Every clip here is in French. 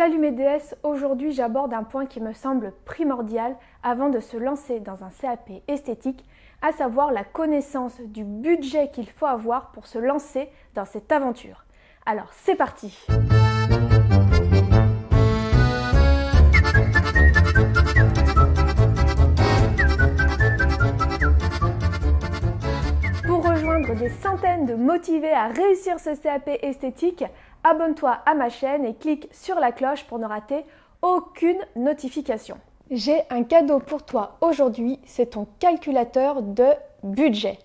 Salut mes déesses, aujourd'hui j'aborde un point qui me semble primordial avant de se lancer dans un CAP esthétique, à savoir la connaissance du budget qu'il faut avoir pour se lancer dans cette aventure. Alors c'est parti! Pour rejoindre des centaines de motivés à réussir ce CAP esthétique, abonne-toi à ma chaîne et clique sur la cloche pour ne rater aucune notification. J'ai un cadeau pour toi aujourd'hui, c'est ton calculateur de budget.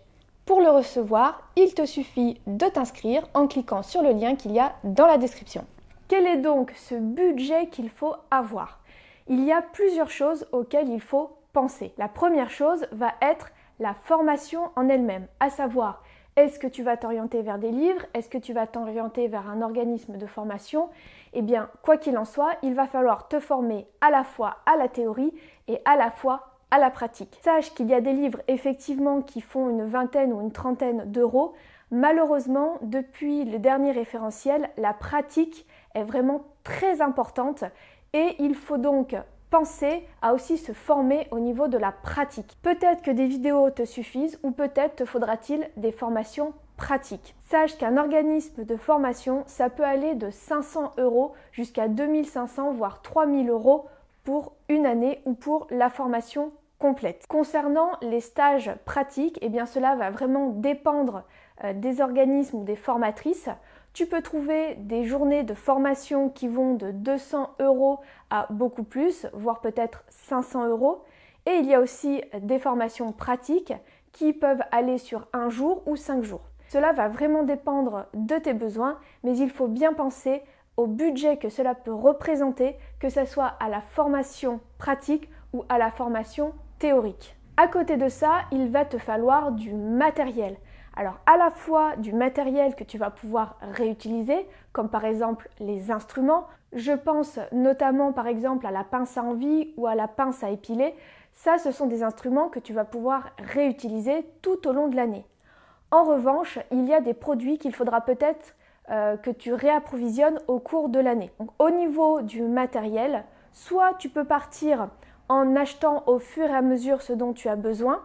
Pour le recevoir, il te suffit de t'inscrire en cliquant sur le lien qu'il y a dans la description. Quel est donc ce budget qu'il faut avoir? Il y a plusieurs choses auxquelles il faut penser. La première chose va être la formation en elle-même, à savoir est-ce que tu vas t'orienter vers des livres? Est-ce que tu vas t'orienter vers un organisme de formation? Eh bien, quoi qu'il en soit, il va falloir te former à la fois à la théorie et à la fois à la pratique. Sache qu'il y a des livres effectivement qui font une vingtaine ou une trentaine d'euros. Malheureusement, depuis le dernier référentiel, la pratique est vraiment très importante et il faut donc penser à aussi se former au niveau de la pratique. Peut-être que des vidéos te suffisent ou peut-être te faudra-t-il des formations pratiques. Sache qu'un organisme de formation, ça peut aller de 500 € jusqu'à 2500 voire 3000 € pour une année ou pour la formation complète. Concernant les stages pratiques, eh bien cela va vraiment dépendre des organismes ou des formatrices. Tu peux trouver des journées de formation qui vont de 200 € à beaucoup plus, voire peut-être 500 €. Et il y a aussi des formations pratiques qui peuvent aller sur 1 jour ou 5 jours. Cela va vraiment dépendre de tes besoins, mais il faut bien penser au budget que cela peut représenter, que ce soit à la formation pratique ou à la formation théorique. À côté de ça, il va te falloir du matériel. Alors à la fois du matériel que tu vas pouvoir réutiliser, comme par exemple les instruments, je pense notamment par exemple à la pince à envie ou à la pince à épiler, ça ce sont des instruments que tu vas pouvoir réutiliser tout au long de l'année. En revanche, il y a des produits qu'il faudra peut-être que tu réapprovisionnes au cours de l'année. Donc au niveau du matériel, soit tu peux partir en achetant au fur et à mesure ce dont tu as besoin,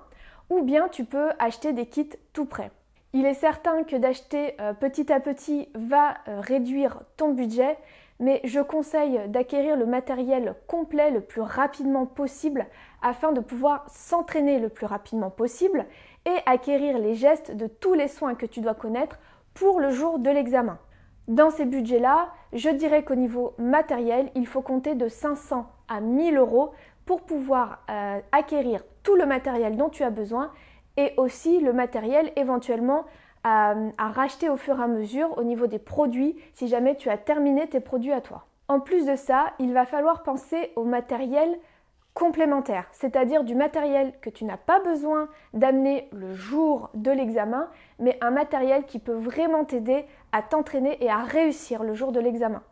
ou bien tu peux acheter des kits tout prêts. Il est certain que d'acheter petit à petit va réduire ton budget, mais je conseille d'acquérir le matériel complet le plus rapidement possible afin de pouvoir s'entraîner le plus rapidement possible et acquérir les gestes de tous les soins que tu dois connaître pour le jour de l'examen. Dans ces budgets-là, je dirais qu'au niveau matériel, il faut compter de 500 à 1000 € pour pouvoir acquérir tout le matériel dont tu as besoin et aussi le matériel éventuellement à racheter au fur et à mesure au niveau des produits si jamais tu as terminé tes produits à toi. En plus de ça, il va falloir penser au matériel complémentaire, c'est-à-dire du matériel que tu n'as pas besoin d'amener le jour de l'examen, mais un matériel qui peut vraiment t'aider à t'entraîner et à réussir le jour de l'examen.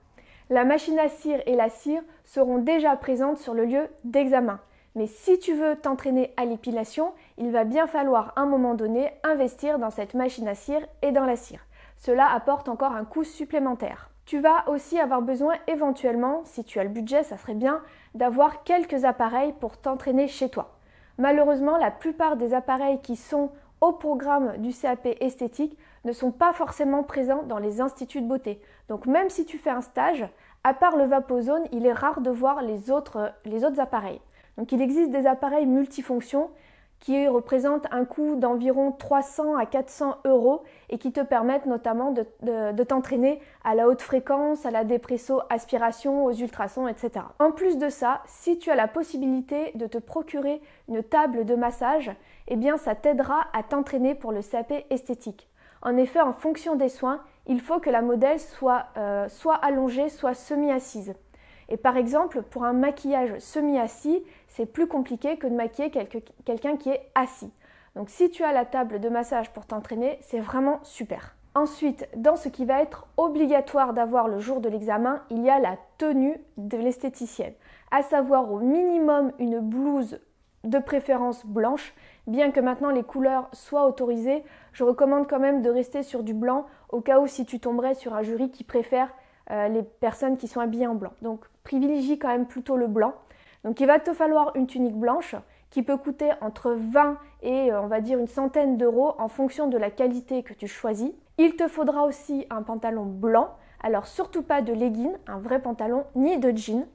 La machine à cire et la cire seront déjà présentes sur le lieu d'examen. Mais si tu veux t'entraîner à l'épilation, il va bien falloir à un moment donné investir dans cette machine à cire et dans la cire. Cela apporte encore un coût supplémentaire. Tu vas aussi avoir besoin éventuellement, si tu as le budget, ça serait bien, d'avoir quelques appareils pour t'entraîner chez toi. Malheureusement, la plupart des appareils qui sont au programme du CAP esthétique ne sont pas forcément présents dans les instituts de beauté. Donc même si tu fais un stage, à part le Vapozone, il est rare de voir les autres appareils. Donc il existe des appareils multifonctions qui représentent un coût d'environ 300 à 400 € et qui te permettent notamment de t'entraîner à la haute fréquence, à la dépresso-aspiration, aux ultrasons, etc. En plus de ça, si tu as la possibilité de te procurer une table de massage, eh bien ça t'aidera à t'entraîner pour le CAP esthétique. En effet, en fonction des soins, il faut que la modèle soit allongée, soit semi-assise. Et par exemple, pour un maquillage semi-assis, c'est plus compliqué que de maquiller quelqu'un qui est assis. Donc si tu as la table de massage pour t'entraîner, c'est vraiment super. Ensuite, dans ce qui va être obligatoire d'avoir le jour de l'examen, il y a la tenue de l'esthéticienne, à savoir au minimum une blouse de préférence blanche. Bien que maintenant les couleurs soient autorisées, je recommande quand même de rester sur du blanc au cas où si tu tomberais sur un jury qui préfère les personnes qui sont habillées en blanc. Donc privilégie quand même plutôt le blanc. Donc il va te falloir une tunique blanche qui peut coûter entre 20 et on va dire une centaine d'euros en fonction de la qualité que tu choisis. Il te faudra aussi un pantalon blanc, alors surtout pas de legging, un vrai pantalon, ni de jean.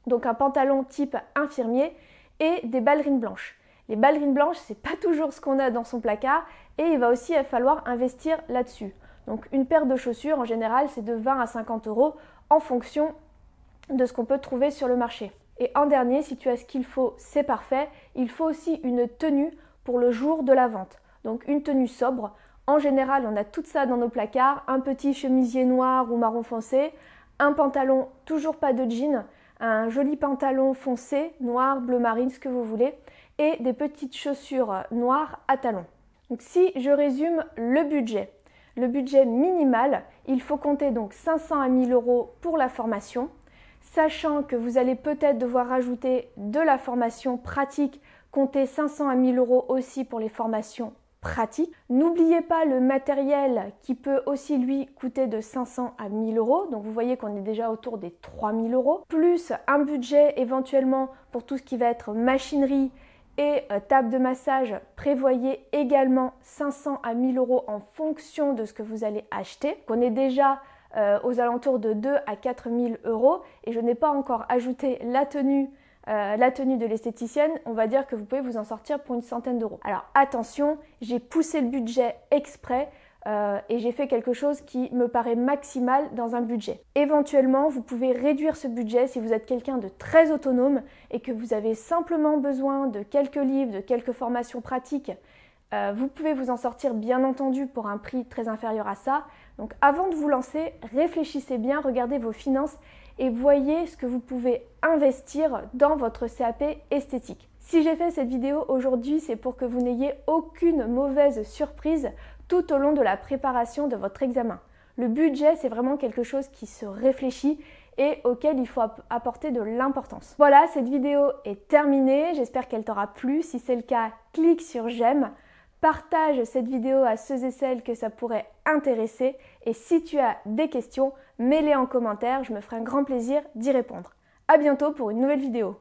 Donc un pantalon type infirmier et des ballerines blanches. Les ballerines blanches, c'est pas toujours ce qu'on a dans son placard et il va aussi falloir investir là-dessus. Donc une paire de chaussures, en général, c'est de 20 à 50 euros en fonction de ce qu'on peut trouver sur le marché. Et en dernier, si tu as ce qu'il faut, c'est parfait. Il faut aussi une tenue pour le jour de la vente. Donc une tenue sobre. En général, on a tout ça dans nos placards. Un petit chemisier noir ou marron foncé, un pantalon, toujours pas de jean, un joli pantalon foncé, noir, bleu marine, ce que vous voulez, et des petites chaussures noires à talons. Donc si je résume le budget minimal, il faut compter donc 500 à 1000 euros pour la formation, sachant que vous allez peut-être devoir rajouter de la formation pratique, comptez 500 à 1000 euros aussi pour les formations pratiques. N'oubliez pas le matériel qui peut aussi lui coûter de 500 à 1000 euros, donc vous voyez qu'on est déjà autour des 3000 euros, plus un budget éventuellement pour tout ce qui va être machinerie et table de massage. Prévoyez également 500 à 1000 euros en fonction de ce que vous allez acheter. On est déjà aux alentours de 2 à 4 000 euros et je n'ai pas encore ajouté la tenue de l'esthéticienne. On va dire que vous pouvez vous en sortir pour une centaine d'euros. Alors attention, j'ai poussé le budget exprès et j'ai fait quelque chose qui me paraît maximal dans un budget. Éventuellement, vous pouvez réduire ce budget si vous êtes quelqu'un de très autonome et que vous avez simplement besoin de quelques livres, de quelques formations pratiques. Vous pouvez vous en sortir bien entendu pour un prix très inférieur à ça. Donc avant de vous lancer, réfléchissez bien, regardez vos finances et voyez ce que vous pouvez investir dans votre CAP esthétique. Si j'ai fait cette vidéo aujourd'hui, c'est pour que vous n'ayez aucune mauvaise surprise tout au long de la préparation de votre examen. Le budget, c'est vraiment quelque chose qui se réfléchit et auquel il faut apporter de l'importance. Voilà, cette vidéo est terminée. J'espère qu'elle t'aura plu. Si c'est le cas, clique sur j'aime. Partage cette vidéo à ceux et celles que ça pourrait intéresser. Et si tu as des questions, mets-les en commentaire. Je me ferai un grand plaisir d'y répondre. À bientôt pour une nouvelle vidéo.